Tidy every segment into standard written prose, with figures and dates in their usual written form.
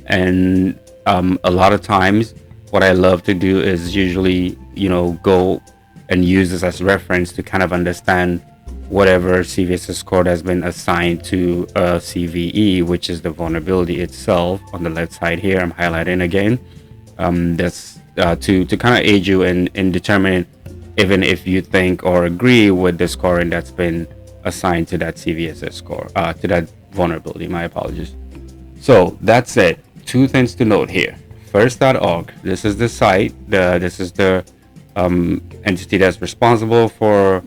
And a lot of times, what I love to do is usually, go and use this as reference to kind of understand whatever CVSS code has been assigned to a CVE, which is the vulnerability itself. On the left side here, I'm highlighting again. That's to kind of aid you in determining even if you think or agree with the scoring that's been assigned to that CVSS score, to that vulnerability. My apologies. So that's it. Two things to note here. First.org. This is the site. This is the entity that's responsible for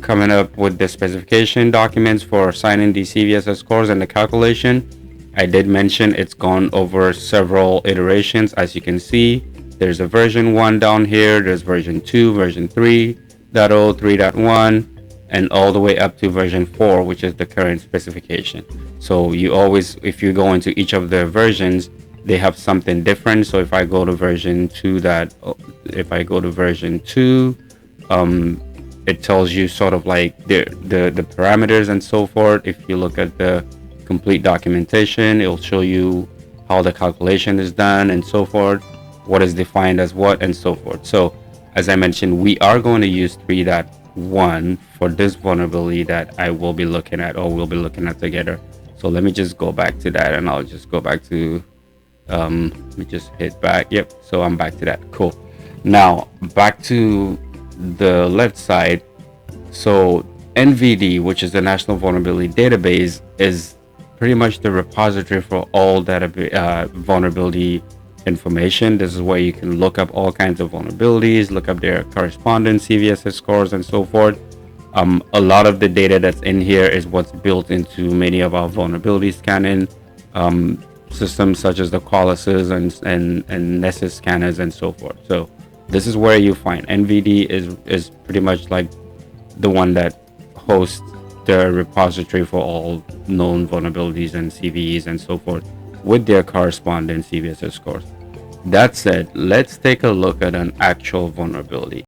coming up with the specification documents for assigning the CVSS scores and the calculation. I did mention it's gone over several iterations. As you can see, there's a version 1 down here. There's version 2, version 3.0, 3.1, and all the way up to version 4, which is the current specification. So you always, if you go into each of the versions, they have something different. So if I go to version 2, it tells you sort of like the parameters and so forth. If you look at the complete documentation, it'll show you how the calculation is done and so forth, what is defined as what, and so forth. So as I mentioned, we are going to use 3.1 for this vulnerability that I will be looking at, or we'll be looking at together. So let me just go back to that, and I'll just go back to let me just hit back. Yep, so I'm back to that. Cool. Now back to the left side. So NVD, which is the National Vulnerability Database, is pretty much the repository for all vulnerability information. This is where you can look up all kinds of vulnerabilities, look up their corresponding CVSS scores and so forth. A lot of the data that's in here is what's built into many of our vulnerability scanning systems, such as the Qualyses and Nessus scanners and so forth. So this is where you find NVD is pretty much like the one that hosts the repository for all known vulnerabilities and CVEs and so forth, with their corresponding CVSS scores. That said, let's take a look at an actual vulnerability.